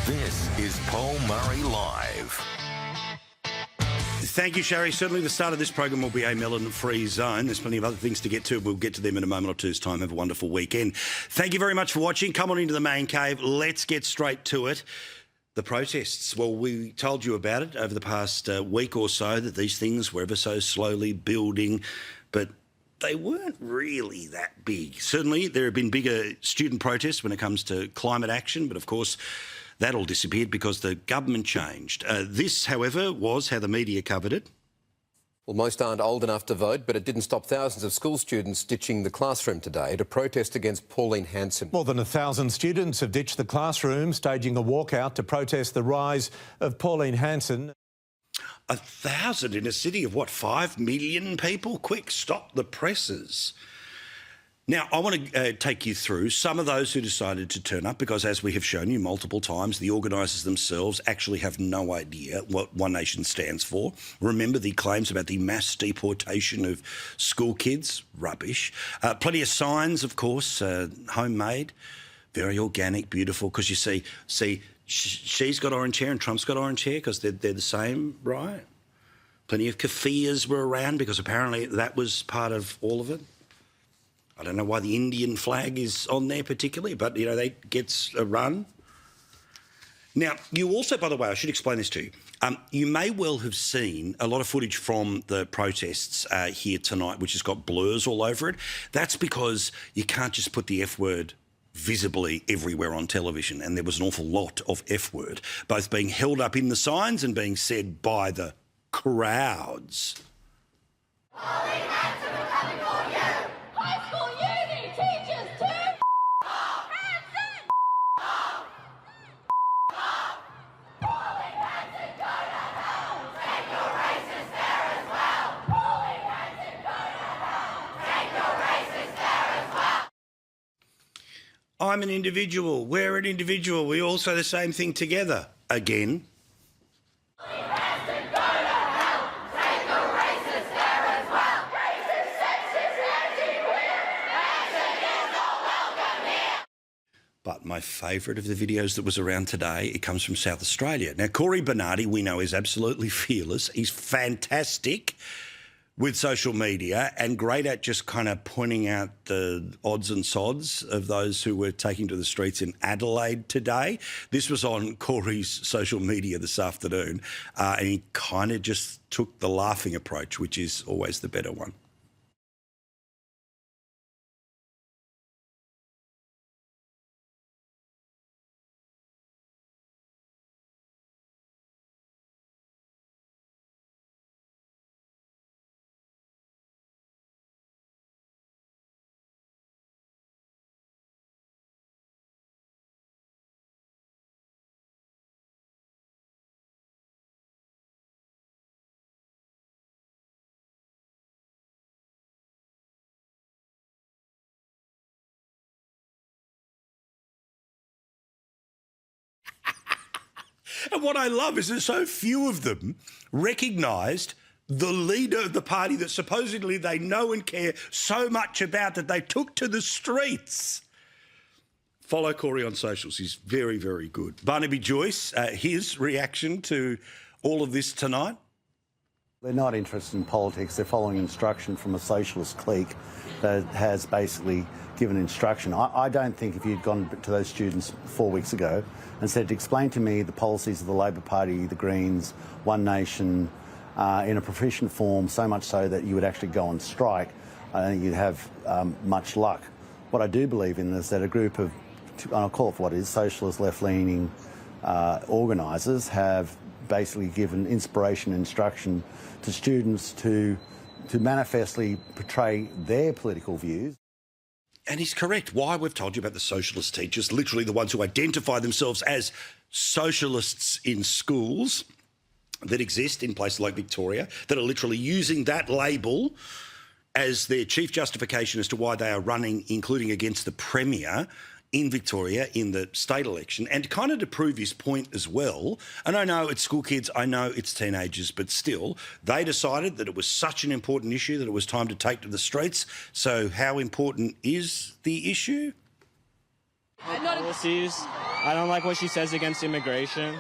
This is Paul Murray Live. Thank you, Sherry. Certainly the start of this program will be a melon-free zone. There's plenty of other things to get to. We'll get to them in a moment or two's time. Have a wonderful weekend. Thank you very much for watching. Come on into the main cave. Let's get straight to it. The protests. Well, we told you about it over the past week or so, that these things were ever so slowly building, but they weren't really that big. Certainly there have been bigger student protests when it comes to climate action, but of course that all disappeared because the government changed. This, however, was how the media covered it. Well, most aren't old enough to vote, but it didn't stop thousands of school students ditching the classroom today to protest against Pauline Hanson. More than 1,000 students have ditched the classroom, staging a walkout to protest the rise of Pauline Hanson. 1,000 in a city of, what, 5 million people? Quick, stop the presses. Now, I want to take you through some of those who decided to turn up because, as we have shown you multiple times, the organisers themselves actually have no idea what One Nation stands for. Remember the claims about the mass deportation of school kids? Rubbish. Plenty of signs, of course, homemade, very organic, beautiful, because you see, she's got orange hair and Trump's got orange hair because they're the same, right? Plenty of kafirs were around because apparently that was part of all of it. I don't know why the Indian flag is on there particularly, but, you know, that gets a run. Now, you also, by the way, I should explain this to you. You may well have seen a lot of footage from the protests here tonight, which has got blurs all over it. That's because you can't just put the F word visibly everywhere on television, and there was an awful lot of F word, both being held up in the signs and being said by the crowds. Pauline Hanson, we're coming for you! High school uni teachers too! Hanson! Pauline Hanson, go to hell! Take your racist there as well! Pauline Hanson, go to hell! Take your racist there as well! I'm an individual. We're an individual. We all say the same thing together. Again. Pauline Hanson, go to hell! Take your racist there as well! Racist, sexist, anti-queer! Hanson is not welcome here! But my favourite of the videos that was around today, it comes from South Australia. Now, Corey Bernardi, we know, is absolutely fearless. He's fantastic with social media and great at just kind of pointing out the odds and sods of those who were taking to the streets in Adelaide today. This was on Corey's social media this afternoon, and he kind of just took the laughing approach, which is always the better one. And what I love is that so few of them recognised the leader of the party that supposedly they know and care so much about that they took to the streets. Follow Corey on socials. He's very, very good. Barnaby Joyce, his reaction to all of this tonight? They're not interested in politics. They're following instruction from a socialist clique that has basically given instruction. I don't think if you'd gone to those students 4 weeks ago and said, explain to me the policies of the Labor Party, the Greens, One Nation, in a proficient form, so much so that you would actually go on strike, I don't think you'd have much luck. What I do believe in is that a group of, I'll call it for what it is, socialist, left-leaning organisers have basically given inspiration and instruction to students to manifestly portray their political views. And he's correct. Why we've told you about the socialist teachers, literally the ones who identify themselves as socialists in schools that exist in places like Victoria, that are literally using that label as their chief justification as to why they are running, including against the Premier in Victoria in the state election, and kind of to prove his point as well. And I know it's school kids, I know it's teenagers, but still, they decided that it was such an important issue that it was time to take to the streets. So how important is the issue? Policies I don't like what she says against immigration.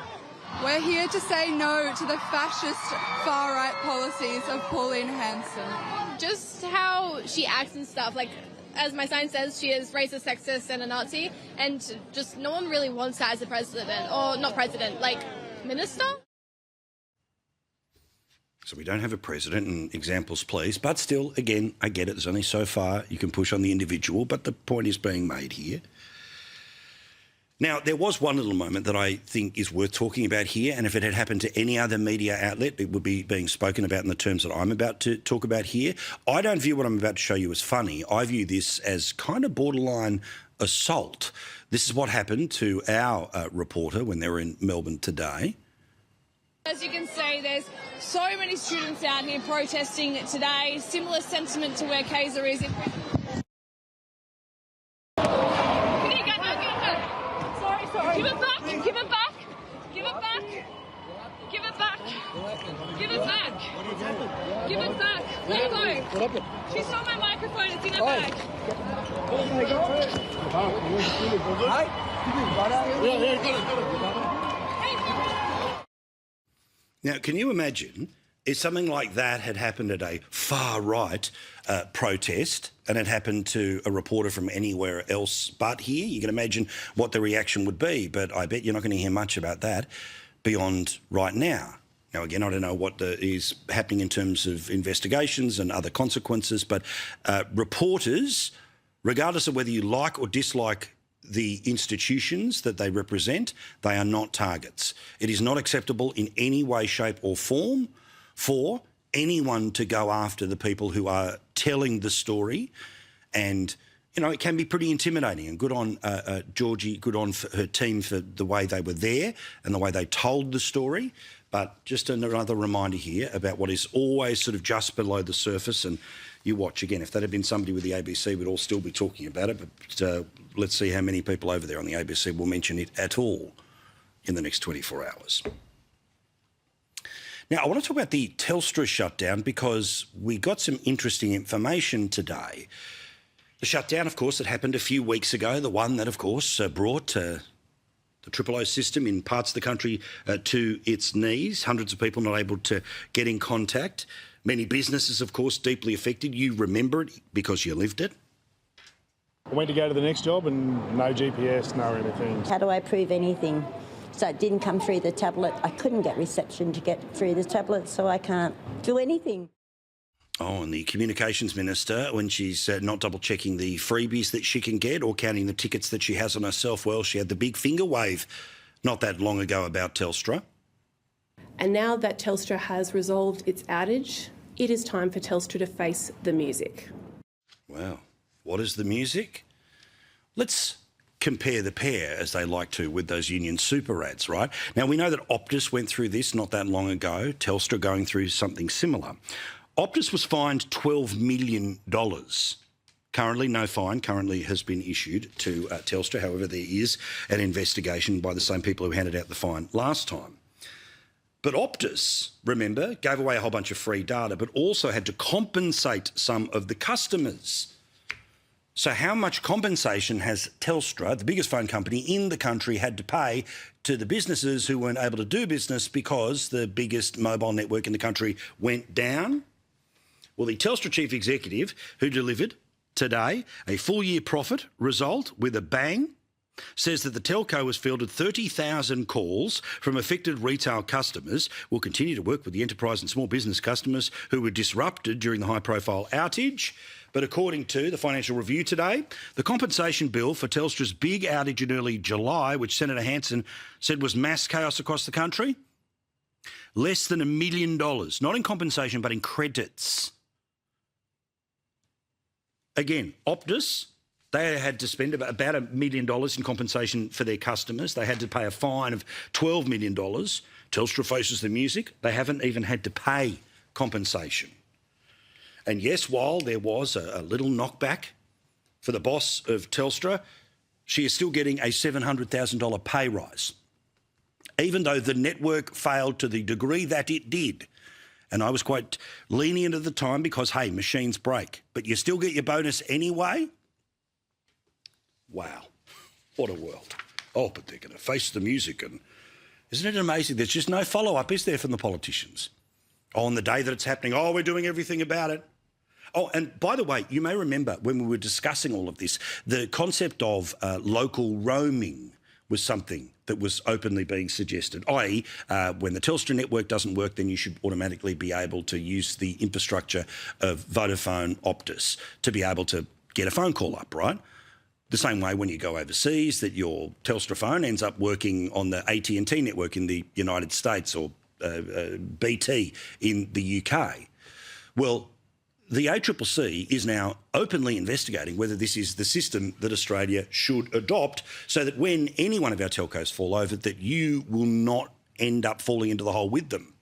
We're here to say no to the fascist far-right policies of Pauline Hanson. Just how she acts and stuff, like, as my sign says, she is racist, sexist and a Nazi, and just no one really wants her as a president, or not president, like minister. So we don't have a president, and examples please, but still, again, I get it, there's only so far you can push on the individual, but the point is being made here. Now, there was one little moment that I think is worth talking about here, and if it had happened to any other media outlet, it would be being spoken about in the terms that I'm about to talk about here. I don't view what I'm about to show you as funny. I view this as kind of borderline assault. This is what happened to our reporter when they were in Melbourne today. As you can see, there's so many students out here protesting today. Similar sentiment to where Kaiser is in prison. Give it back! Give it back! Give it back! Give it back! Give it back! Give it back! Let it go! She stole my microphone, it's in her bag. Now, can you imagine if something like that had happened at a far-right protest and it happened to a reporter from anywhere else but here? You can imagine what the reaction would be, but I bet you're not going to hear much about that beyond right now. Now, again, I don't know what is happening in terms of investigations and other consequences, but reporters, regardless of whether you like or dislike the institutions that they represent, they are not targets. It is not acceptable in any way, shape or form for anyone to go after the people who are telling the story. And, you know, it can be pretty intimidating. And good on Georgie, good on her team for the way they were there and the way they told the story. But just another reminder here about what is always sort of just below the surface. And you watch again, if that had been somebody with the ABC, we'd all still be talking about it. But let's see how many people over there on the ABC will mention it at all in the next 24 hours. Now, I want to talk about the Telstra shutdown because we got some interesting information today. The shutdown, of course, that happened a few weeks ago, the one that, of course, brought the Triple O system in parts of the country to its knees, hundreds of people not able to get in contact. Many businesses, of course, deeply affected. You remember it because you lived it. I went to go to the next job and no GPS, no anything. How do I prove anything? So it didn't come through the tablet. I couldn't get reception to get through the tablet, so I can't do anything. Oh, and the Communications Minister, when she's not double-checking the freebies that she can get or counting the tickets that she has on herself, well, she had the big finger wave not that long ago about Telstra. And now that Telstra has resolved its outage, it is time for Telstra to face the music. Wow. What is the music? Let's compare the pair, as they like to, with those union super ads, right? Now, we know that Optus went through this not that long ago, Telstra going through something similar. Optus was fined $12 million. Currently, no fine currently has been issued to Telstra. However, there is an investigation by the same people who handed out the fine last time. But Optus, remember, gave away a whole bunch of free data, but also had to compensate some of the customers. So how much compensation has Telstra, the biggest phone company in the country, had to pay to the businesses who weren't able to do business because the biggest mobile network in the country went down? Well, the Telstra chief executive, who delivered today a full-year profit result with a bang, says that the telco has fielded 30,000 calls from affected retail customers, will continue to work with the enterprise and small business customers who were disrupted during the high-profile outage. But according to the Financial Review today, the compensation bill for Telstra's big outage in early July, which Senator Hanson said was mass chaos across the country, less than $1 million, not in compensation but in credits. Again, Optus, they had to spend about $1 million in compensation for their customers. They had to pay a fine of $12 million. Telstra faces the music. They haven't even had to pay compensation. And yes, while there was a little knockback for the boss of Telstra, she is still getting a $700,000 pay rise, even though the network failed to the degree that it did. And I was quite lenient at the time because, hey, machines break, but you still get your bonus anyway? Wow, what a world. Oh, but they're going to face the music. And isn't it amazing? There's just no follow-up, is there, from the politicians? Oh, on the day that it's happening, oh, we're doing everything about it. Oh, and by the way, you may remember when we were discussing all of this, the concept of local roaming was something that was openly being suggested, i.e. When the Telstra network doesn't work, then you should automatically be able to use the infrastructure of Vodafone Optus to be able to get a phone call up, right? The same way when you go overseas that your Telstra phone ends up working on the AT&T network in the United States or BT in the UK. Well, the ACCC is now openly investigating whether this is the system that Australia should adopt so that when any one of our telcos fall over, that you will not end up falling into the hole with them.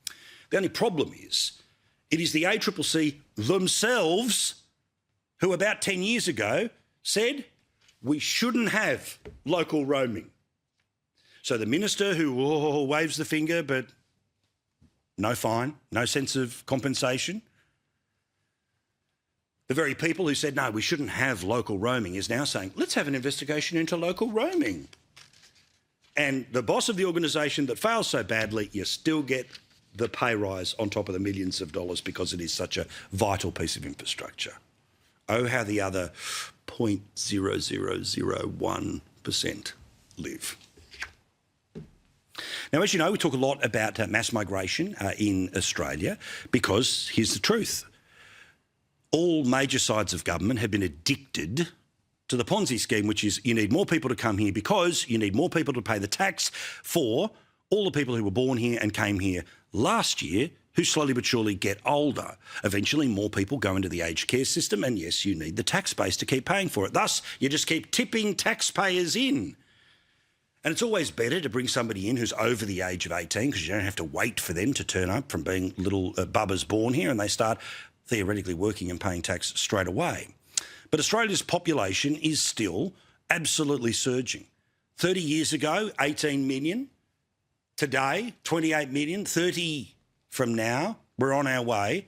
The only problem is it is the ACCC themselves who about 10 years ago said we shouldn't have local roaming. So the minister who waves the finger but no fine, no sense of compensation, the very people who said, no, we shouldn't have local roaming is now saying, let's have an investigation into local roaming. And the boss of the organisation that fails so badly, you still get the pay rise on top of the millions of dollars because it is such a vital piece of infrastructure. Oh, how the other 0.0001% live. Now, as you know, we talk a lot about mass migration in Australia because here's the truth. All major sides of government have been addicted to the Ponzi scheme, which is you need more people to come here because you need more people to pay the tax for all the people who were born here and came here last year who slowly but surely get older. Eventually, more people go into the aged care system and, yes, you need the tax base to keep paying for it. Thus, you just keep tipping taxpayers in. And it's always better to bring somebody in who's over the age of 18 because you don't have to wait for them to turn up from being little bubbers born here and they start theoretically working and paying tax straight away. But Australia's population is still absolutely surging. 30 years ago, 18 million. Today, 28 million. 30 from now, we're on our way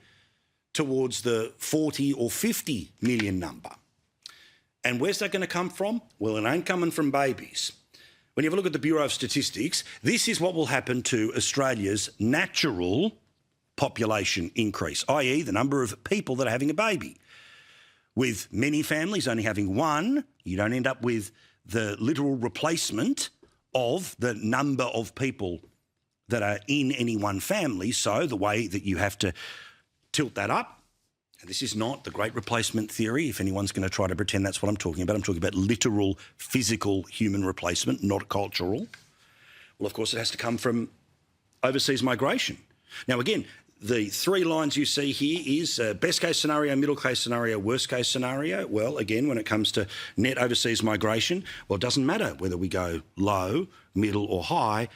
towards the 40 or 50 million number. And where's that going to come from? Well, it ain't coming from babies. When you have a look at the Bureau of Statistics, this is what will happen to Australia's natural population increase, i.e. the number of people that are having a baby. With many families only having one, you don't end up with the literal replacement of the number of people that are in any one family. So the way that you have to tilt that up, and this is not the great replacement theory, if anyone's going to try to pretend that's what I'm talking about. I'm talking about literal, physical human replacement, not cultural. Well, of course, it has to come from overseas migration. Now, again, the three lines you see here is best case scenario, middle case scenario, worst case scenario. Well, again, when it comes to net overseas migration, well, it doesn't matter whether we go low, middle or high.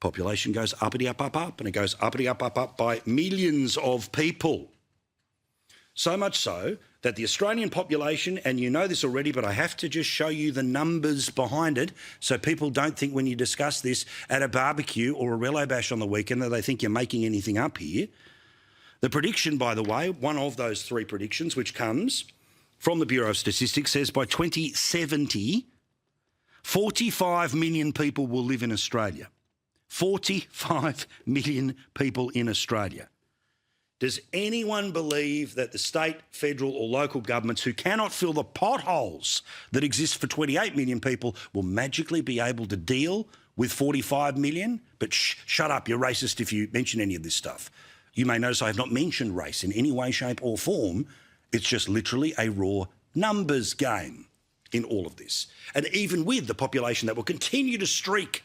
Population goes uppity up, and it goes uppity up by millions of people. So much so that the Australian population, and you know this already, but I have to just show you the numbers behind it so people don't think when you discuss this at a barbecue or a relo bash on the weekend that they think you're making anything up here. The prediction, by the way, one of those three predictions, which comes from the Bureau of Statistics, says by 2070, 45 million people will live in Australia. 45 million people in Australia. Does anyone believe that the state, federal or local governments who cannot fill the potholes that exist for 28 million people will magically be able to deal with 45 million? But shut up, you're racist if you mention any of this stuff. You may notice I have not mentioned race in any way, shape or form. It's just literally a raw numbers game in all of this. And even with the population that will continue to streak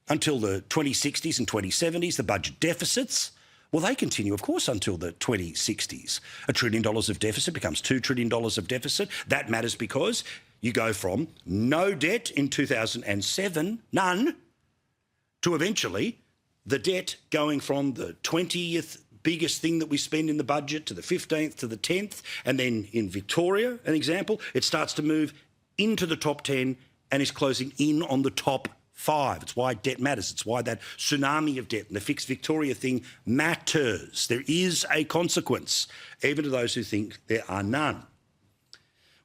until the 2060s and 2070s, the budget deficits, well, they continue, of course, until the 2060s. $1 trillion of deficit becomes $2 trillion of deficit. That matters because you go from no debt in 2007, none, to eventually the debt going from the 20th biggest thing that we spend in the budget to the 15th to the 10th. And then in Victoria, an example, it starts to move into the top 10 and is closing in on the top 5. It's why debt matters. It's why that tsunami of debt and the Fix Victoria thing matters. There is a consequence, even to those who think there are none.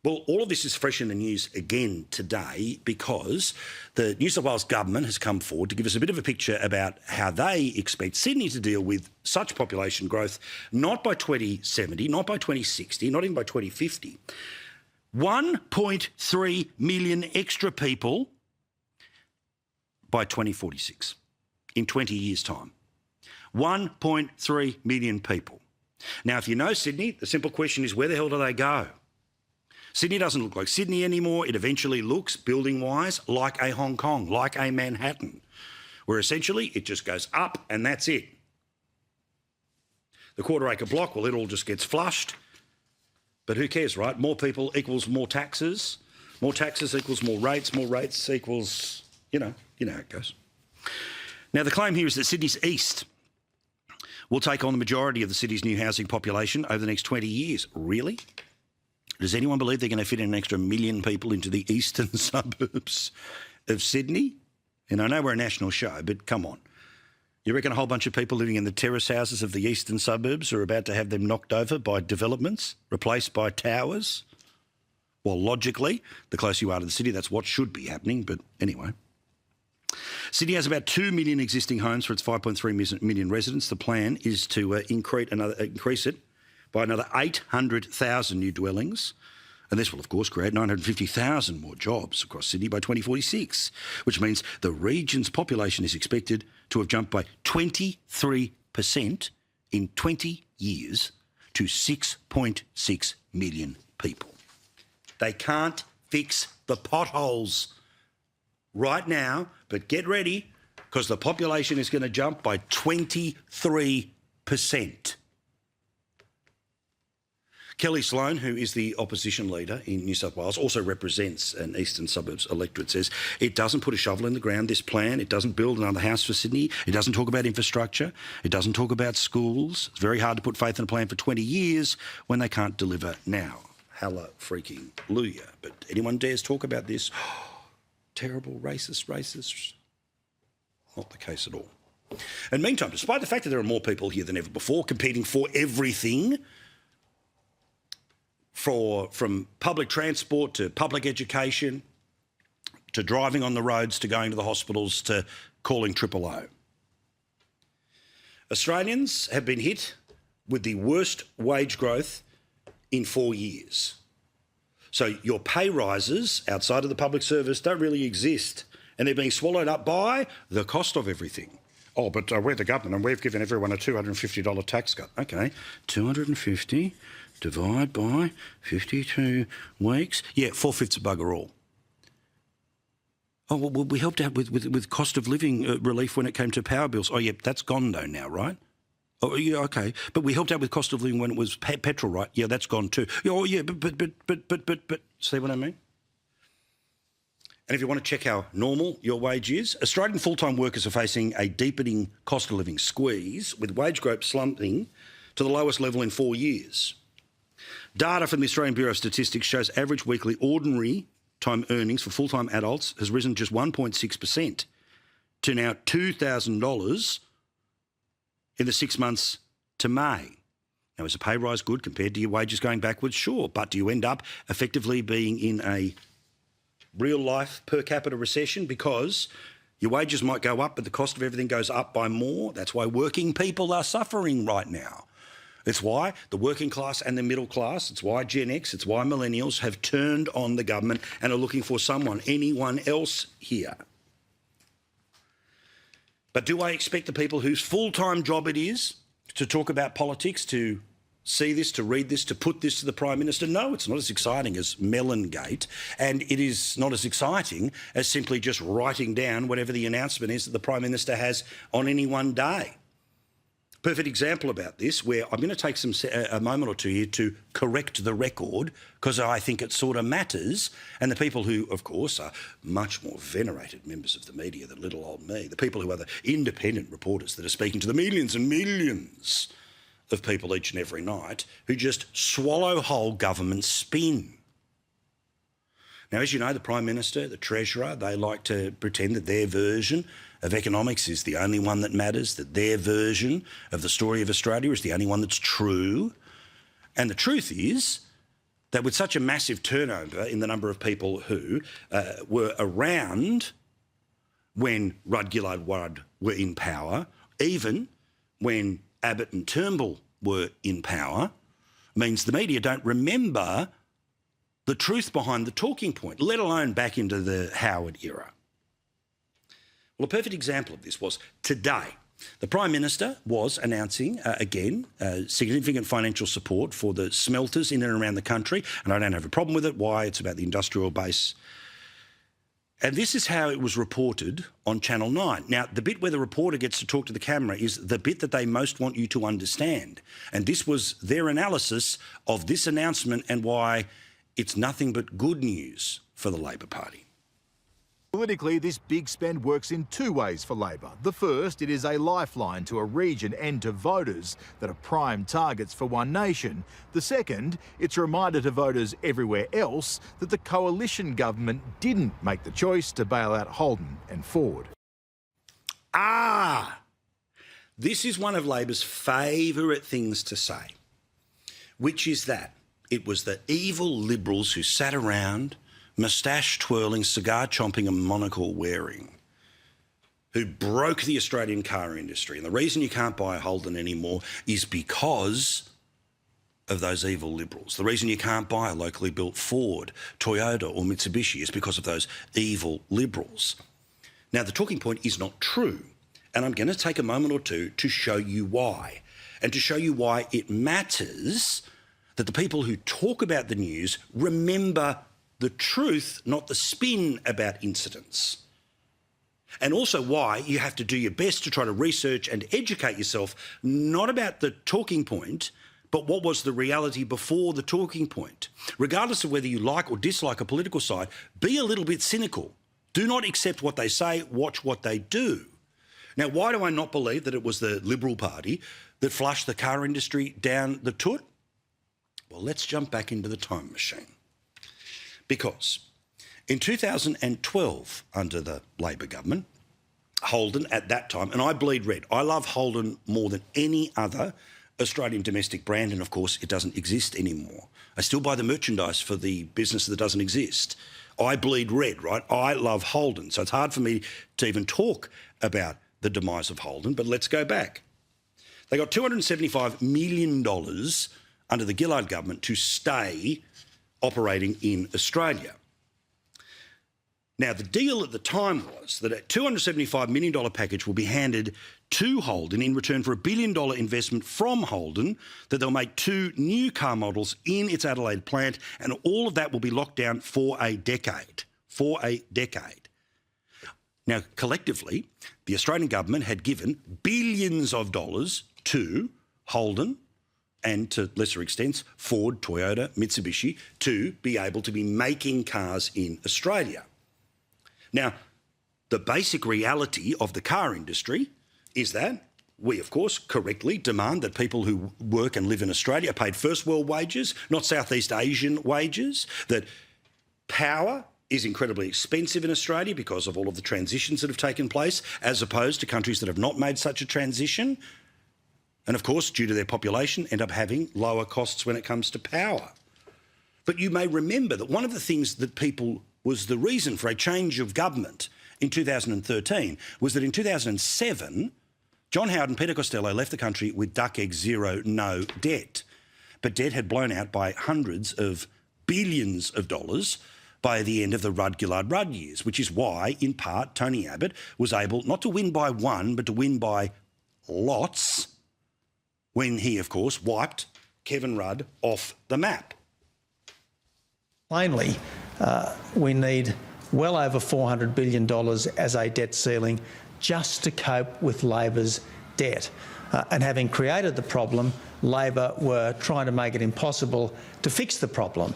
Well, all of this is fresh in the news again today because the New South Wales government has come forward to give us a bit of a picture about how they expect Sydney to deal with such population growth, not by 2070, not by 2060, not even by 2050. 1.3 million extra people by 2046, in 20 years' time. 1.3 million people. Now, if you know Sydney, the simple question is, where the hell do they go? Sydney doesn't look like Sydney anymore. It eventually looks, building-wise, like a Hong Kong, like a Manhattan, where essentially it just goes up and that's it. The quarter-acre block, well, it all just gets flushed. But who cares, right? More people equals more taxes. More taxes equals more rates equals, you know how it goes. Now, the claim here is that Sydney's east will take on the majority of the city's new housing population over the next 20 years. Really? Does anyone believe they're going to fit in an extra 1 million people into the eastern suburbs of Sydney? And I know we're a national show, but come on. You reckon a whole bunch of people living in the terrace houses of the eastern suburbs are about to have them knocked over by developments, replaced by towers? Well, logically, the closer you are to the city, that's what should be happening, but anyway. Sydney has about 2 million existing homes for its 5.3 million residents. The plan is to increase it by another 800,000 new dwellings. And this will, of course, create 950,000 more jobs across Sydney by 2046, which means the region's population is expected to have jumped by 23% in 20 years to 6.6 million people. They can't fix the potholes right now, but get ready because the population is going to jump by 23%. Kelly Sloan, who is the opposition leader in New South Wales, also represents an eastern suburbs electorate, says it doesn't put a shovel in the ground, this plan. It doesn't build another house for Sydney. It doesn't talk about infrastructure. It doesn't talk about schools. It's very hard to put faith in a plan for 20 years when they can't deliver now. Halla freaking Luya. But anyone dares talk about this? Terrible, racist. Not the case at all. And meantime, despite the fact that there are more people here than ever before competing for everything, from public transport to public education, to driving on the roads, to going to the hospitals, to calling OOO. Australians have been hit with the worst wage growth in 4 years. So your pay rises outside of the public service don't really exist, and they're being swallowed up by the cost of everything. Oh, but we're the government and we've given everyone a $250 tax cut. Okay, 250 divide by 52 weeks. Yeah, 4/5 of bugger all. Oh, well, we helped out with cost of living relief when it came to power bills. Oh, yeah, that's gone though now, right? Oh, yeah, okay. But we helped out with cost of living when it was petrol, right? Yeah, that's gone too. Oh, yeah, but, see what I mean? And if you want to check how normal your wage is, Australian full-time workers are facing a deepening cost of living squeeze, with wage growth slumping to the lowest level in 4 years. Data from the Australian Bureau of Statistics shows average weekly ordinary time earnings for full-time adults has risen just 1.6% to now $2,000 in the 6 months to May. Now, is a pay rise good compared to your wages going backwards? Sure, but do you end up effectively being in a real-life per capita recession because your wages might go up but the cost of everything goes up by more? That's why working people are suffering right now. It's why the working class and the middle class, it's why Gen X, it's why millennials have turned on the government and are looking for anyone else here. But do I expect the people whose full-time job it is to talk about politics, to see this, to read this, to put this to the Prime Minister? No, it's not as exciting as Mellongate, and it is not as exciting as simply just writing down whatever the announcement is that the Prime Minister has on any one day. Perfect example about this, where I'm going to take a moment or two here to correct the record because I think it sort of matters. And the people who, of course, are much more venerated members of the media than little old me, the people who are the independent reporters that are speaking to the millions and millions of people each and every night who just swallow whole government spin. Now, as you know, the Prime Minister, the Treasurer, they like to pretend that their version of economics is the only one that matters, that their version of the story of Australia is the only one that's true. And the truth is that with such a massive turnover in the number of people who were around when Rudd Gillard Rudd were in power, even when Abbott and Turnbull were in power, means the media don't remember the truth behind the talking point, let alone back into the Howard era. Well, a perfect example of this was today. The Prime Minister was announcing, again, significant financial support for the smelters in and around the country, and I don't have a problem with it. Why? It's about the industrial base. And this is how it was reported on Channel 9. Now, the bit where the reporter gets to talk to the camera is the bit that they most want you to understand. And this was their analysis of this announcement and why it's nothing but good news for the Labor Party. Politically, this big spend works in two ways for Labor. The first, it is a lifeline to a region and to voters that are prime targets for One Nation. The second, it's a reminder to voters everywhere else that the coalition government didn't make the choice to bail out Holden and Ford. This is one of Labor's favourite things to say, which is that it was the evil Liberals who sat around moustache twirling, cigar chomping and monocle wearing, who broke the Australian car industry. And the reason you can't buy a Holden anymore is because of those evil Liberals. The reason you can't buy a locally built Ford, Toyota or Mitsubishi is because of those evil Liberals. Now, the talking point is not true, and I'm going to take a moment or two to show you why, and to show you why it matters that the people who talk about the news remember the truth, not the spin about incidents. And also why you have to do your best to try to research and educate yourself, not about the talking point, but what was the reality before the talking point. Regardless of whether you like or dislike a political side, be a little bit cynical. Do not accept what they say, watch what they do. Now, why do I not believe that it was the Liberal Party that flushed the car industry down the toot? Well, let's jump back into the time machine. Because in 2012, under the Labor government, Holden at that time, and I bleed red, I love Holden more than any other Australian domestic brand, and of course it doesn't exist anymore. I still buy the merchandise for the business that doesn't exist. I bleed red, right? I love Holden, so it's hard for me to even talk about the demise of Holden, but let's go back. They got $275 million under the Gillard government to stay operating in Australia. Now, the deal at the time was that a $275 million package will be handed to Holden in return for $1 billion investment from Holden, that they'll make 2 new car models in its Adelaide plant, and all of that will be locked down for a decade. For a decade. Now, collectively, the Australian government had given billions of dollars to Holden and to lesser extents, Ford, Toyota, Mitsubishi, to be able to be making cars in Australia. Now, the basic reality of the car industry is that we, of course, correctly demand that people who work and live in Australia are paid first world wages, not Southeast Asian wages, that power is incredibly expensive in Australia because of all of the transitions that have taken place, as opposed to countries that have not made such a transition. And of course, due to their population, end up having lower costs when it comes to power. But you may remember that one of the things that was the reason for a change of government in 2013 was that in 2007, John Howard and Peter Costello left the country with duck egg zero, no debt. But debt had blown out by hundreds of billions of dollars by the end of the Rudd Gillard Rudd years, which is why, in part, Tony Abbott was able not to win by one, but to win by lots, when he, of course, wiped Kevin Rudd off the map. Plainly, we need well over $400 billion as a debt ceiling just to cope with Labor's debt. And having created the problem, Labor were trying to make it impossible to fix the problem.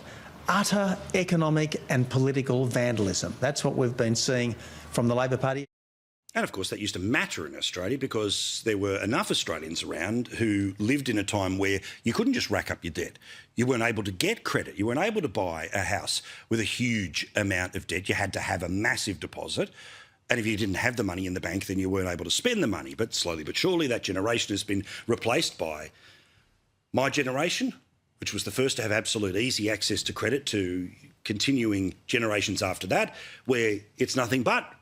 Utter economic and political vandalism. That's what we've been seeing from the Labor Party. And of course, that used to matter in Australia because there were enough Australians around who lived in a time where you couldn't just rack up your debt. You weren't able to get credit. You weren't able to buy a house with a huge amount of debt. You had to have a massive deposit. And if you didn't have the money in the bank, then you weren't able to spend the money. But slowly but surely, that generation has been replaced by my generation, which was the first to have absolute easy access to credit, to continuing generations after that, where it's nothing but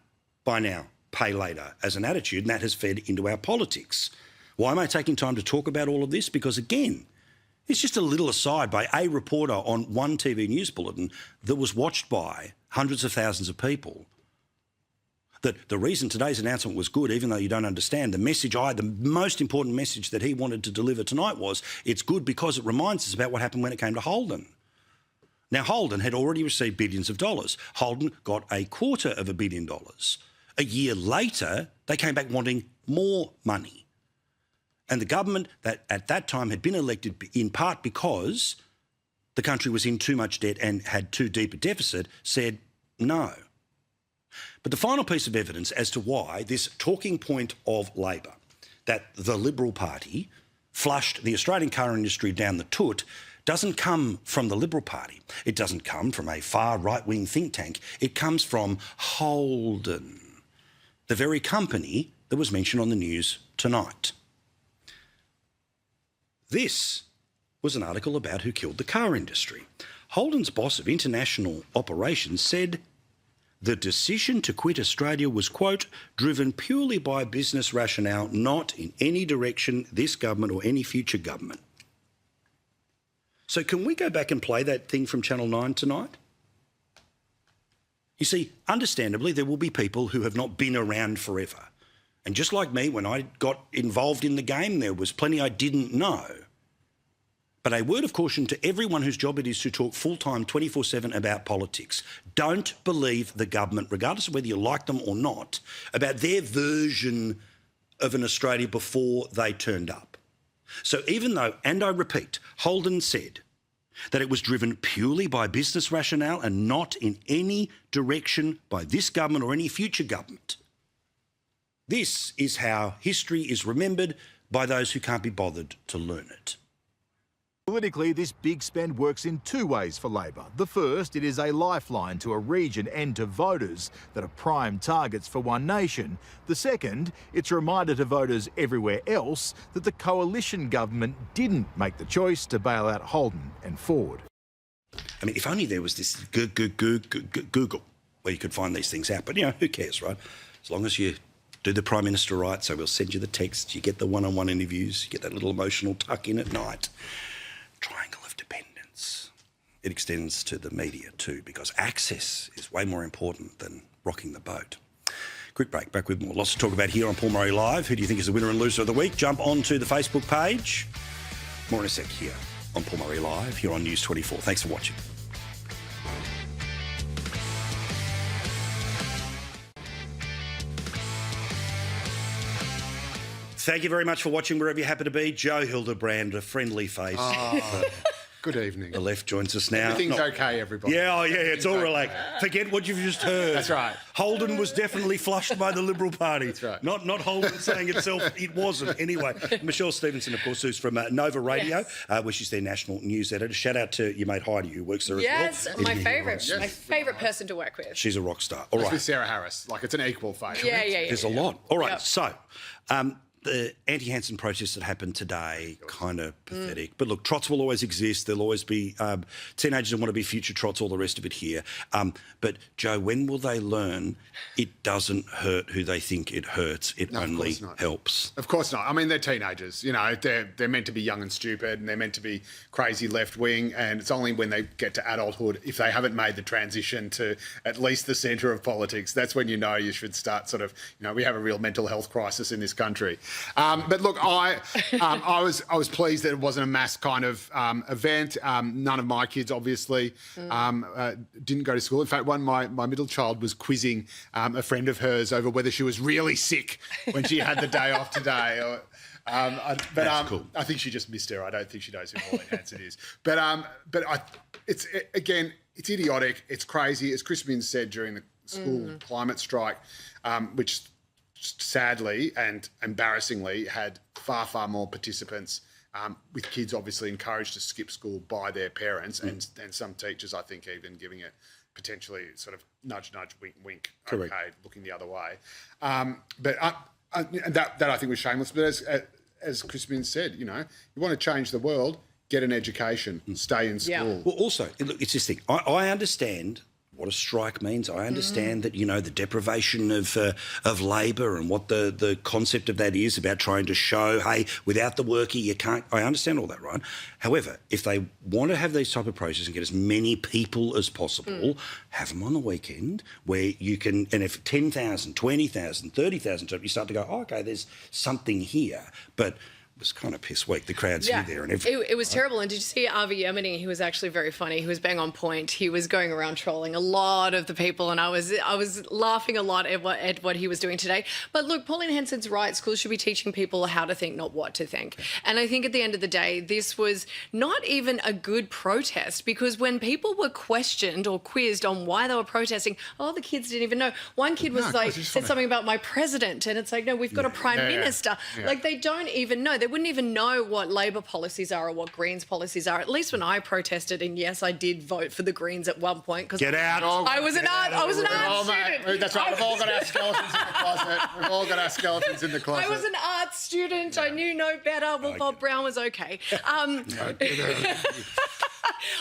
buy now, pay later as an attitude, and that has fed into our politics. Why am I taking time to talk about all of this? Because, again, it's just a little aside by a reporter on one TV news bulletin that was watched by hundreds of thousands of people. That the reason today's announcement was good, even though you don't understand, the most important message that he wanted to deliver tonight was it's good because it reminds us about what happened when it came to Holden. Now, Holden had already received billions of dollars. Holden got $250 million. A year later, they came back wanting more money. And the government that at that time had been elected in part because the country was in too much debt and had too deep a deficit said no. But the final piece of evidence as to why this talking point of Labor, that the Liberal Party flushed the Australian car industry down the toot, doesn't come from the Liberal Party. It doesn't come from a far right-wing think tank. It comes from Holden, the very company that was mentioned on the news tonight. This was an article about who killed the car industry. Holden's boss of international operations said the decision to quit Australia was, quote, driven purely by business rationale, not in any direction this government or any future government. So can we go back and play that thing from Channel 9 tonight? You see, understandably, there will be people who have not been around forever. And just like me, when I got involved in the game, there was plenty I didn't know. But a word of caution to everyone whose job it is to talk full-time 24/7 about politics. Don't believe the government, regardless of whether you like them or not, about their version of an Australia before they turned up. So even though, and I repeat, Holden said that it was driven purely by business rationale and not in any direction by this government or any future government, this is how history is remembered by those who can't be bothered to learn it. Politically, this big spend works in two ways for Labor. The first, it is a lifeline to a region and to voters that are prime targets for One Nation. The second, it's a reminder to voters everywhere else that the coalition government didn't make the choice to bail out Holden and Ford. I mean, if only there was this Google where you could find these things out. But, you know, who cares, right? As long as you do the Prime Minister right, so we'll send you the text, you get the one-on-one interviews, you get that little emotional tuck in at night. Triangle of dependence. It extends to the media too, because access is way more important than rocking the boat. Quick break, back with more. Lots to talk about here on Paul Murray Live. Who do you think is the winner and loser of the week? Jump onto the Facebook page. More in a sec here on Paul Murray Live, here on News 24. Thanks for watching. Thank you very much for watching wherever you happen to be. Joe Hildebrand, a friendly face. Good evening. The left joins us now. Everything's okay, everybody. Yeah, it's all relaxed. Forget what you've just heard. That's right. Holden was definitely flushed by the Liberal Party. That's right. Not Holden saying itself it wasn't. Anyway, Michelle Stevenson, of course, who's from Nova Radio, where she's their national news editor. Shout out to your mate Heidi, who works there as well. Yes, my favourite person to work with. She's a rock star. All right. With Sarah Harris. Like, it's an equal favourite. Yeah. There's a lot. All right, so the anti-Hanson protests that happened today, kind of pathetic. But look, trots will always exist. There'll always be teenagers who want to be future trots, all the rest of it here. But, Joe, when will they learn it doesn't hurt who they think it hurts? It only helps. Of course not. I mean, they're teenagers. You know, they're meant to be young and stupid, and they're meant to be crazy left-wing, and it's only when they get to adulthood, if they haven't made the transition to at least the centre of politics, that's when you know you should start sort of, you know, we have a real mental health crisis in this country. But look, I was pleased that it wasn't a mass kind of event. None of my kids, obviously, didn't go to school. In fact, my middle child was quizzing a friend of hers over whether she was really sick when she had the day off today. Cool. I think she just missed her. I don't think she knows who Pauline Hanson is. It's idiotic. It's crazy. As Chris Minns said during the school climate strike, which sadly and embarrassingly had far more participants, with kids obviously encouraged to skip school by their parents, and some teachers, I think, even giving it potentially sort of nudge, wink, correct, okay, looking the other way. That I think was shameless. But as Chris Minns said, you know, you want to change the world, get an education, stay in school. Well, also, look, it's this thing. I understand what a strike means. I understand that, you know, the deprivation of labour and what the concept of that is about trying to show, hey, without the worker you can't. I understand all that, right? However, if they want to have these type of processes and get as many people as possible, have them on the weekend where you can, and if 10,000, 20,000, 30,000, you start to go, oh, okay, there's something here. But it was kind of piss weak. The crowd's here, there and everything. It was terrible. And did you see Avi Yemeni? He was actually very funny. He was bang on point. He was going around trolling a lot of the people, and I was laughing a lot at what he was doing today. But look, Pauline Hanson's right. Schools should be teaching people how to think, not what to think. And I think at the end of the day, this was not even a good protest, because when people were questioned or quizzed on why they were protesting, the kids didn't even know. One kid was said something about my president, and it's like, no, we've got a prime minister. Yeah. Like, they don't even know. They wouldn't even know what Labor policies are or what Greens policies are. At least when I protested, and yes, I did vote for the Greens at one point because Get out! I was an art student. That's right. We've all got our skeletons in the closet. We've all got our skeletons in the closet. I was an art student. I knew no better. Well, Bob Brown was okay.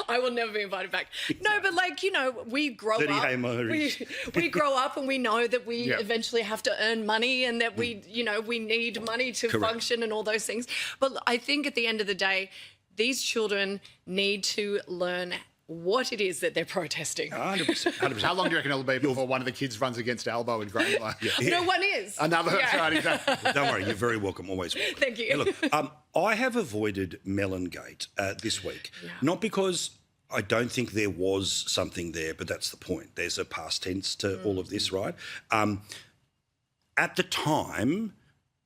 I will never be invited back. No, but like, you know, we grow up. We grow up and we know that we eventually have to earn money, and that we need money to function and all those things. But I think at the end of the day, these children need to learn what it is that they're protesting. 100%. How long do you reckon it'll be before one of the kids runs against Albo in Greenway? No one is. Another. Exactly. Don't worry, you're very welcome, always welcome. Thank you. Now, look, I have avoided Mellongate this week, not because I don't think there was something there, but that's the point. There's a past tense to all of this, right? At the time,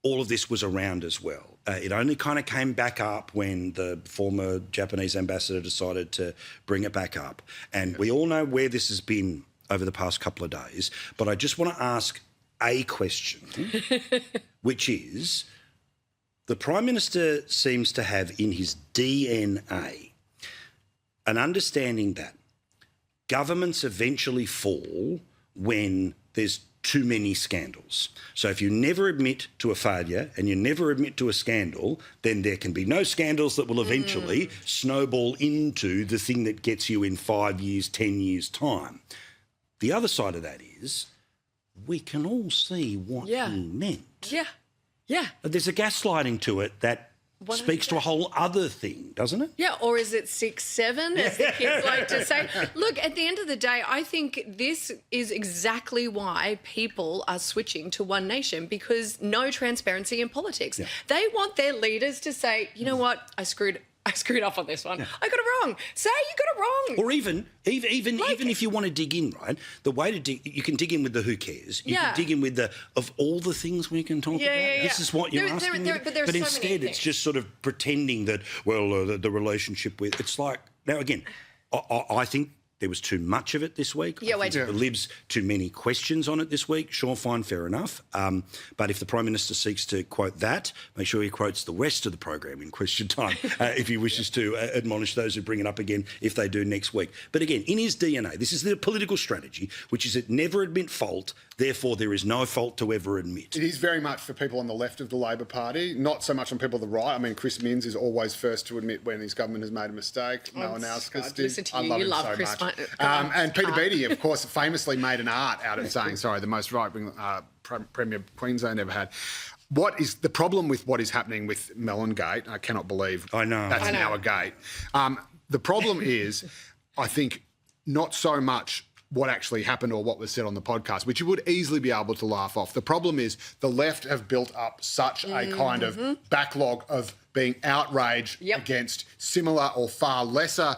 all of this was around as well. It only kind of came back up when the former Japanese ambassador decided to bring it back up. And we all know where this has been over the past couple of days. But I just want to ask a question, which is, the Prime Minister seems to have in his DNA an understanding that governments eventually fall when there's too many scandals. So if you never admit to a failure and you never admit to a scandal, then there can be no scandals that will eventually snowball into the thing that gets you in 5 years, 10 years' time. The other side of that is we can all see what he meant. Yeah. But there's a gaslighting to it that speaks to a whole other thing, doesn't it? Yeah, or is it 6-7, as the kids like to say? Look, at the end of the day, I think this is exactly why people are switching to One Nation, because no transparency in politics. They want their leaders to say, you know what, I screwed up on this one. I got it wrong. Say you got it wrong. Or even if you want to dig in, right? The way to dig, you can dig in with the who cares. You can dig in with the of all the things we can talk about. This is what you're asking. But instead, it's just sort of pretending that the relationship with. It's like now again, I think there was too much of it this week. Yeah, wait. The Libs too many questions on it this week. Sure, fine, fair enough. But if the Prime Minister seeks to quote that, make sure he quotes the rest of the program in question time if he wishes to admonish those who bring it up again, if they do next week. But again, in his DNA, this is the political strategy, which is it never admit fault, therefore there is no fault to ever admit. It is very much for people on the left of the Labor Party, not so much on people on the right. I mean, Chris Minns is always first to admit when his government has made a mistake. No one else did. Listen to you. I love You him love so Chris much. Minns. And Peter Beattie, of course, famously made an art out of saying, the most right-wing Premier Queensland ever had. What is the problem with what is happening with Mellongate? I cannot believe that's now a gate. The problem is, I think, not so much what actually happened or what was said on the podcast, which you would easily be able to laugh off. The problem is the left have built up such a kind of backlog of being outraged against similar or far lesser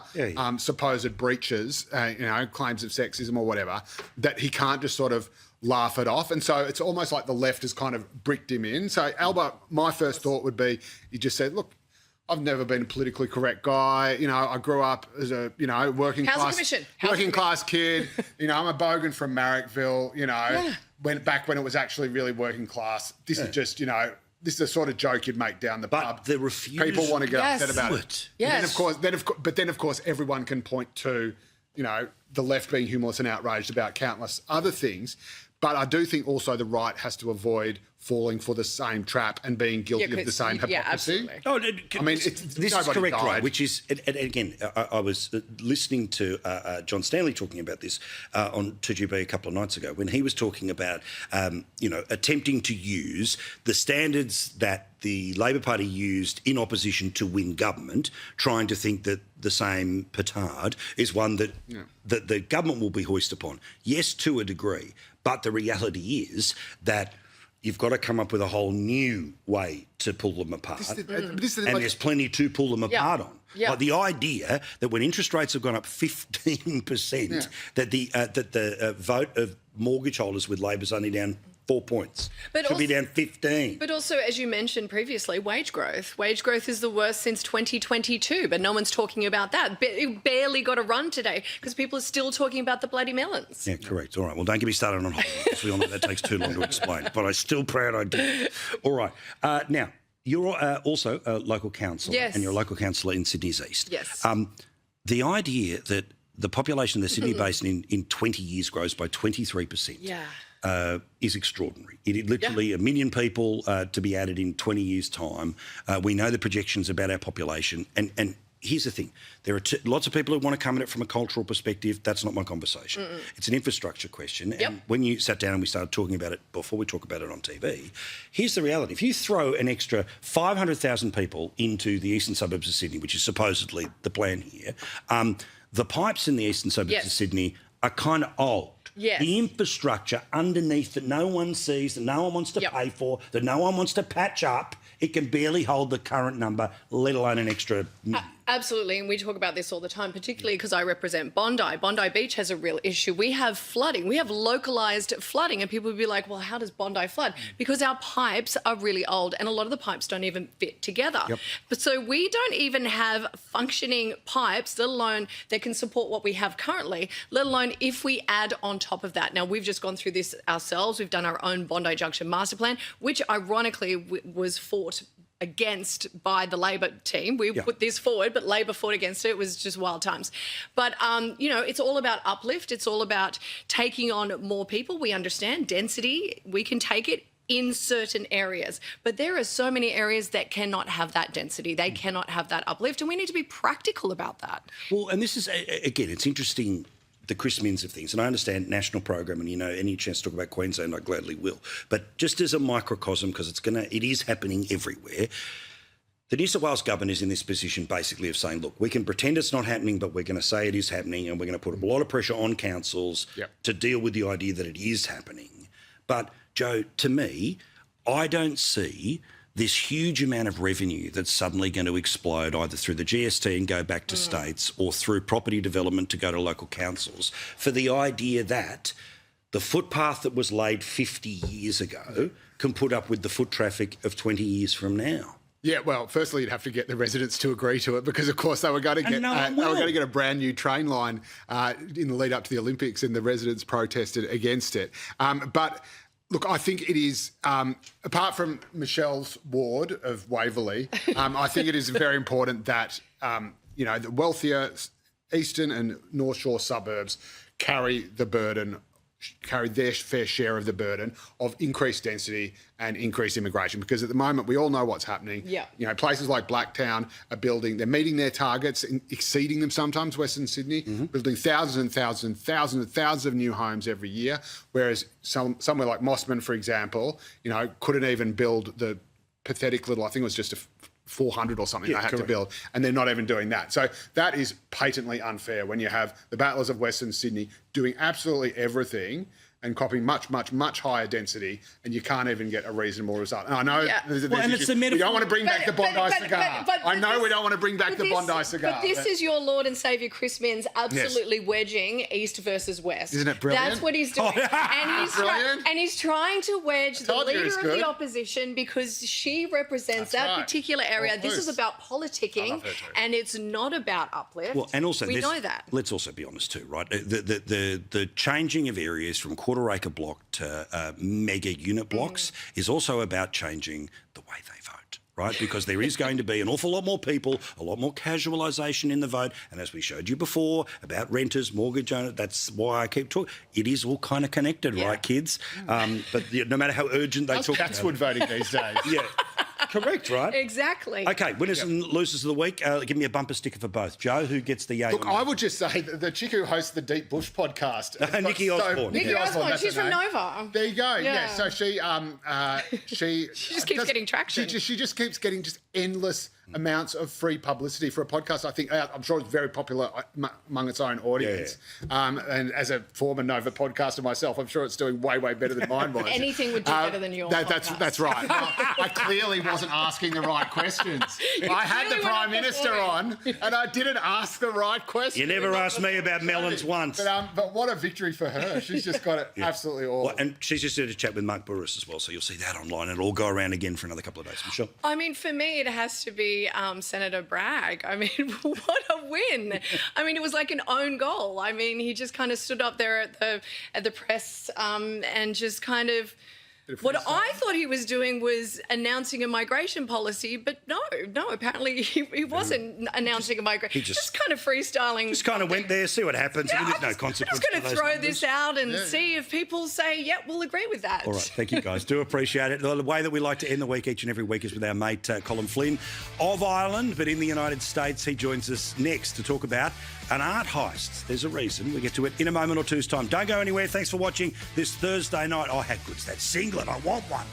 supposed breaches, claims of sexism or whatever, that he can't just sort of laugh it off. And so it's almost like the left has kind of bricked him in. So, Alba, my first thought would be, you just said, look, I've never been a politically correct guy. I grew up as a, working class kid. I'm a bogan from Marrickville, when it was actually really working class. This is just, this is the sort of joke you'd make down the pub. The refusal. People want to get upset about it. Yes. But then of course, everyone can point to, the left being humorless and outraged about countless other things. But I do think also the right has to avoid falling for the same trap and being guilty of the same hypocrisy. Yeah, absolutely. Oh, I mean, this is correct, right? Which is, and again, I was listening to John Stanley talking about this on 2GB a couple of nights ago when he was talking about, attempting to use the standards that the Labor Party used in opposition to win government, trying to think that the same petard is one that that the government will be hoisted upon. Yes, to a degree, but the reality is that you've got to come up with a whole new way to pull them apart. And there's plenty to pull them apart on. Yeah. Like the idea that when interest rates have gone up 15%, that the vote of mortgage holders with Labor's only down 4 points. But Should be down 15. But also, as you mentioned previously, wage growth. Wage growth is the worst since 2022, but no one's talking about that. It barely got a run today because people are still talking about the bloody melons. Yeah, correct. All right. Well, don't get me started on holidays because we all know that takes too long to explain. But I'm still proud I did. All right. Now, you're also a local councillor. Yes. And you're a local councillor in Sydney's East. Yes. The idea that the population of the Sydney Basin in 20 years grows by 23%. Yeah. Is extraordinary. It literally 1 million people to be added in 20 years' time. We know the projections about our population. And here's the thing. There are lots of people who want to come at it from a cultural perspective. That's not my conversation. It's an infrastructure question. And when you sat down and we started talking about it before we talk about it on TV, here's the reality. If you throw an extra 500,000 people into the eastern suburbs of Sydney, which is supposedly the plan here, the pipes in the eastern suburbs of Sydney are kind of old. Yes. The infrastructure underneath that no one sees, that no one wants to pay for, that no one wants to patch up, it can barely hold the current number, let alone an extra million. Absolutely, and we talk about this all the time, particularly because I represent Bondi. Bondi Beach has a real issue. We have flooding. We have localised flooding, and people would be like, well, how does Bondi flood? Because our pipes are really old, and a lot of the pipes don't even fit together. But so we don't even have functioning pipes, let alone that can support what we have currently, let alone if we add on top of that. Now, we've just gone through this ourselves. We've done our own Bondi Junction master plan, which ironically was fought against by the Labor team. We put this forward, but Labor fought against it. It was just wild times. But, it's all about uplift. It's all about taking on more people. We understand density. We can take it in certain areas. But there are so many areas that cannot have that density. They cannot have that uplift, and we need to be practical about that. Well, and this is, again, it's interesting, the Chris Minns of things. And I understand national program, and, any chance to talk about Queensland, I gladly will. But just as a microcosm, because it is happening everywhere, the New South Wales government is in this position basically of saying, look, we can pretend it's not happening, but we're going to say it is happening, and we're going to put a lot of pressure on councils to deal with the idea that it is happening. But, Joe, to me, I don't see this huge amount of revenue that's suddenly going to explode either through the GST and go back to states or through property development to go to local councils for the idea that the footpath that was laid 50 years ago can put up with the foot traffic of 20 years from now. Yeah, well, firstly, you'd have to get the residents to agree to it because, of course, they were going to get a brand new train line in the lead up to the Olympics, and the residents protested against it. But look, I think it is, apart from Michelle's ward of Waverley, I think it is very important that, the wealthier eastern and North Shore suburbs carry their fair share of the burden of increased density and increased immigration, because at the moment we all know what's happening. Places like Blacktown are they're meeting their targets, exceeding them sometimes, Western Sydney, building thousands and thousands of new homes every year, whereas somewhere like Mossman, for example, couldn't even build the pathetic little, I think it was just a 400 or something they had to build, and they're not even doing that. So that is patently unfair when you have the Battlers of Western Sydney doing absolutely everything and copying much, much, much higher density, and you can't even get a reasonable result. And I know there's we don't want to bring back the Bondi cigar. I know we don't want to bring back the Bondi cigar. But this is your Lord and Saviour Chris Minns absolutely wedging East versus West. Isn't it brilliant? That's what he's doing. And he's trying to wedge the leader of the opposition because she represents that particular area. This is about politicking, and it's not about uplift. Well, and also we know that. Let's also be honest too, right? The changing of areas from quarter-acre block to mega unit blocks is also about changing the way they vote. right? Because there is going to be an awful lot more people, a lot more casualisation in the vote. And as we showed you before about renters, mortgage owners, that's why I keep talking. It is all kind of connected, right, kids? But no matter how urgent they talk That's wood voting these days. Yeah. Correct, right? Exactly. Okay, winners and losers of the week. Give me a bumper sticker for both. Joe, who gets the yay? Look, I would just say that the chick who hosts the Deep Bush podcast, Nikki Osborne. Nikki Osborne, she's from name. Nova. There you go. Yeah. So she She just keeps getting traction. She just keeps getting just endless amounts of free publicity for a podcast. I think I'm sure it's very popular among its own audience. And as a former Nova podcaster myself, I'm sure it's doing way better than mine was. Anything would do better than your podcast. That's right. I clearly wasn't asking the right questions. I had the Prime Minister on, and I didn't ask the right question. You never asked me about melons once. But what a victory for her. She's just got it absolutely all. Well, and she's just did a chat with Mark Burris as well, so you'll see that online. It'll all go around again for another couple of days, Michelle. I mean, for me, it has to be Senator Bragg. I mean, what a win. I mean, it was like an own goal. I mean, he just kind of stood up there at the press and just kind of... What I thought he was doing was announcing a migration policy, but no, apparently he wasn't announcing a migration. He just kind of freestyling. Just kind of went there, see what happens. Yeah, I mean, there's no consequence. I'm just going to throw this out and see if people say, yeah, we'll agree with that. All right, thank you guys. Do appreciate it. The way that we like to end the week each and every week is with our mate Colin Flynn of Ireland, but in the United States. He joins us next to talk about an art heist. There's a reason. We'll get to it in a moment or two's time. Don't go anywhere. Thanks for watching this Thursday night. Oh, how good's that singlet? I want one.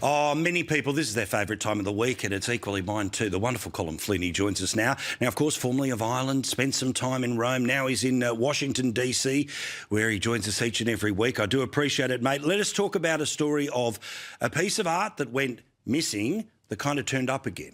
Oh, many people, this is their favourite time of the week, and it's equally mine too. The wonderful Colin Flynn, he joins us now. Now, of course, formerly of Ireland, spent some time in Rome. Now he's in Washington, D.C., where he joins us each and every week. I do appreciate it, mate. Let us talk about a story of a piece of art that went missing that kind of turned up again.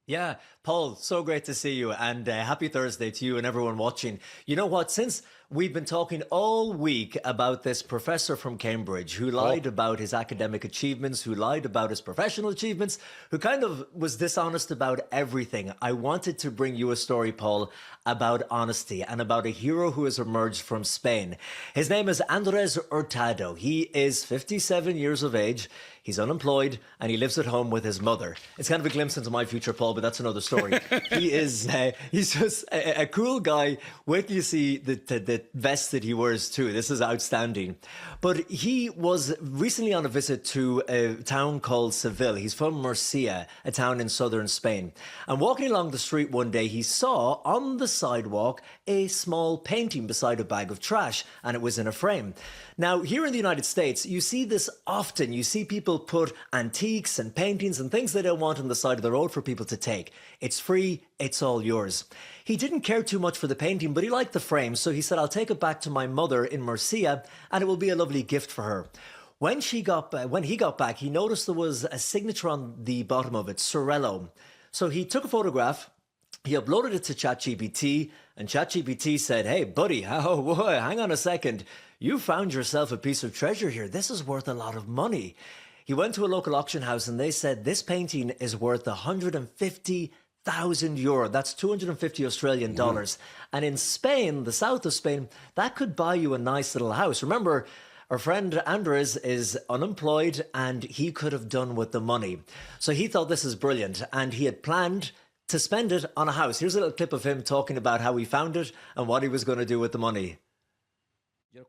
Yeah, Paul, so great to see you, and happy Thursday to you and everyone watching. You know what, since we've been talking all week about this professor from Cambridge who lied about his academic achievements, who lied about his professional achievements, who kind of was dishonest about everything, I wanted to bring you a story, Paul, about honesty and about a hero who has emerged from Spain. His name is Andres Hurtado. He is 57 years of age. He's unemployed and he lives at home with his mother. It's kind of a glimpse into my future, Paul, but that's another story. He's just a cool guy. Wait till you see the vest that he wears too. This is outstanding. But he was recently on a visit to a town called Seville. He's from Murcia, a town in southern Spain. And walking along the street one day, he saw on the sidewalk a small painting beside a bag of trash, and it was in a frame. Now, here in the United States, you see this often. You see people put antiques and paintings and things they don't want on the side of the road for people to take. It's free, it's all yours. He didn't care too much for the painting, but he liked the frame, so he said, I'll take it back to my mother in Murcia, and it will be a lovely gift for her. When he got back, he noticed there was a signature on the bottom of it, Sorello. So he took a photograph, he uploaded it to ChatGPT, and ChatGPT said, hey, buddy, hang on a second. You found yourself a piece of treasure here. This is worth a lot of money. He went to a local auction house and they said this painting is worth 150,000 euro. That's 250 Australian dollars. And in Spain, the south of Spain, that could buy you a nice little house. Remember, our friend Andres is unemployed and he could have done with the money. So he thought this is brilliant and he had planned to spend it on a house. Here's a little clip of him talking about how he found it and what he was going to do with the money.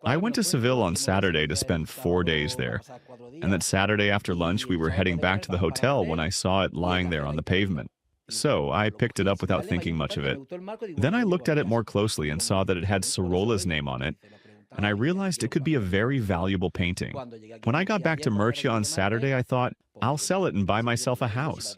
I went to Seville on Saturday to spend 4 days there, and that Saturday after lunch we were heading back to the hotel when I saw it lying there on the pavement. So I picked it up without thinking much of it. Then I looked at it more closely and saw that it had Sorola's name on it, and I realized it could be a very valuable painting. When I got back to Murcia on Saturday, I thought, I'll sell it and buy myself a house.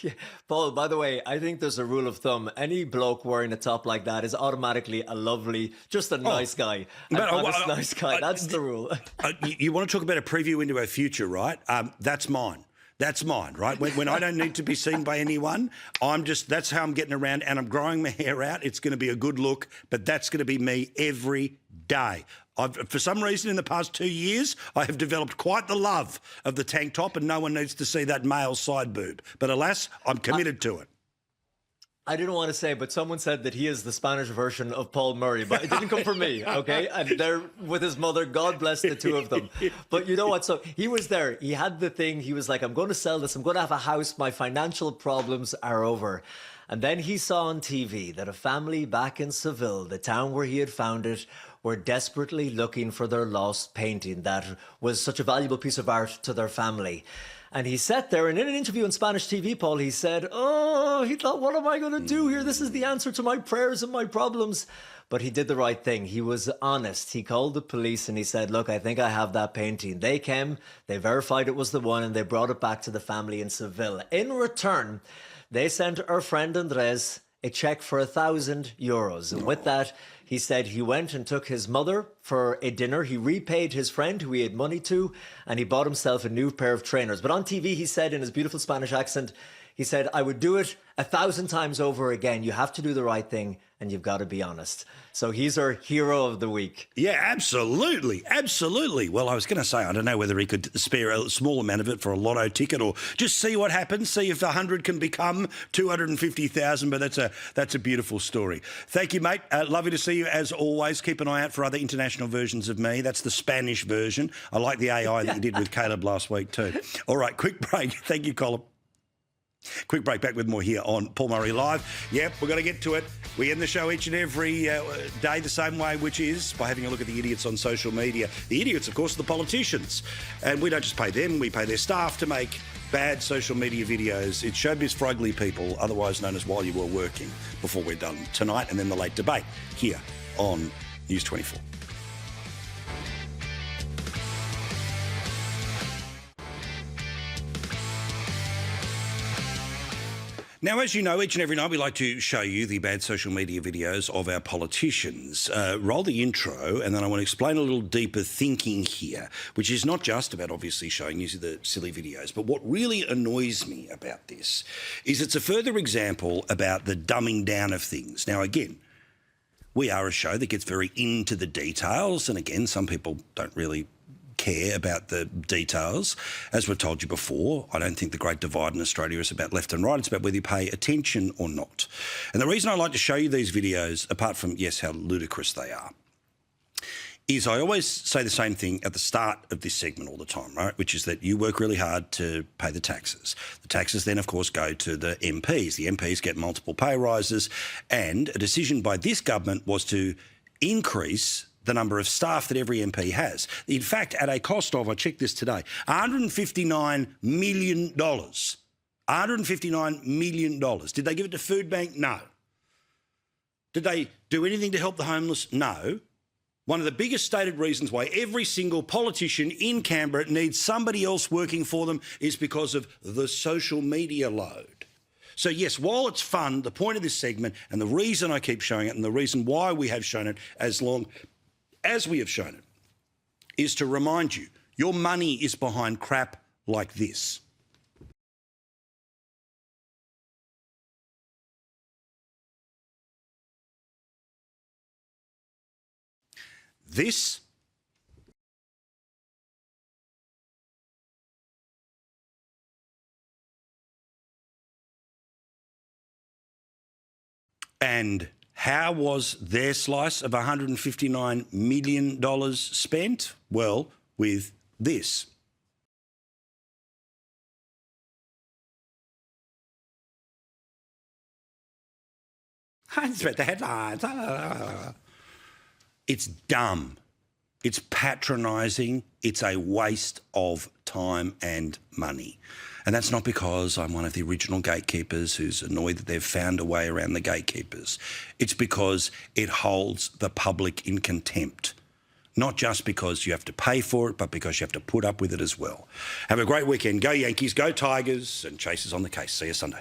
Yeah. Paul, by the way, I think there's a rule of thumb. Any bloke wearing a top like that is automatically a lovely, just a nice guy. An honest, nice guy. That's the rule. You want to talk about a preview into our future, right? That's mine. That's mine, right? When I don't need to be seen by anyone, that's how I'm getting around and I'm growing my hair out. It's going to be a good look, but that's going to be me every day. For some reason, in the past 2 years, I have developed quite the love of the tank top and no one needs to see that male side boob. But alas, I'm committed to it. I didn't want to say, but someone said that he is the Spanish version of Paul Murray, but it didn't come from me, okay? And they're with his mother. God bless the two of them. But you know what? So he was there. He had the thing. He was like, I'm going to sell this. I'm going to have a house. My financial problems are over. And then he saw on TV that a family back in Seville, the town where he had found it, were desperately looking for their lost painting that was such a valuable piece of art to their family. And he sat there, and in an interview on Spanish TV, Paul, he said, he thought, what am I going to do here? This is the answer to my prayers and my problems. But he did the right thing. He was honest. He called the police and he said, look, I think I have that painting. They came, they verified it was the one, and they brought it back to the family in Seville. In return, they sent our friend Andres a check for €1,000. And with that, he said he went and took his mother for a dinner. He repaid his friend who he had money to, and he bought himself a new pair of trainers. But on TV, he said in his beautiful Spanish accent, he said, I would do it 1,000 times over again. You have to do the right thing, and you've got to be honest. So he's our hero of the week. Yeah, absolutely. Absolutely. Well, I was going to say, I don't know whether he could spare a small amount of it for a lotto ticket or just see what happens, see if 100 can become 250,000. But that's a beautiful story. Thank you, mate. Lovely to see you as always. Keep an eye out for other international versions of me. That's the Spanish version. I like the AI that you did with Caleb last week too. All right, quick break. Thank you, Colin. Quick break, back with more here on Paul Murray Live. Yep, we're going to get to it. We end the show each and every day the same way, which is by having a look at the idiots on social media. The idiots, of course, are the politicians. And we don't just pay them, we pay their staff to make bad social media videos. It's showbiz for ugly people, otherwise known as While You Were Working, before we're done tonight, and then the late debate here on News 24. Now, as you know, each and every night we like to show you the bad social media videos of our politicians. Roll the intro, and then I want to explain a little deeper thinking here, which is not just about obviously showing you the silly videos, but what really annoys me about this is it's a further example about the dumbing down of things. Now, again, we are a show that gets very into the details, and again, some people don't really care about the details. As we've told you before, I don't think the great divide in Australia is about left and right. It's about whether you pay attention or not. And the reason I like to show you these videos, apart from, yes, how ludicrous they are, is I always say the same thing at the start of this segment all the time, right? Which is that you work really hard to pay the taxes. The taxes then, of course, go to the MPs. The MPs get multiple pay rises, and a decision by this government was to increase the number of staff that every MP has. In fact, at a cost of, I checked this today, $159 million. $159 million. Did they give it to Food Bank? No. Did they do anything to help the homeless? No. One of the biggest stated reasons why every single politician in Canberra needs somebody else working for them is because of the social media load. So, yes, while it's fun, the point of this segment and the reason I keep showing it and the reason why we have shown it as long as we have shown it is to remind you, your money is behind crap like this. This and how was their slice of $159 million spent? Well, with this. The headlines. It's dumb. It's patronising. It's a waste of time and money. And that's not because I'm one of the original gatekeepers who's annoyed that they've found a way around the gatekeepers. It's because it holds the public in contempt. Not just because you have to pay for it, but because you have to put up with it as well. Have a great weekend. Go Yankees, go Tigers, and Chase is on the case. See you Sunday.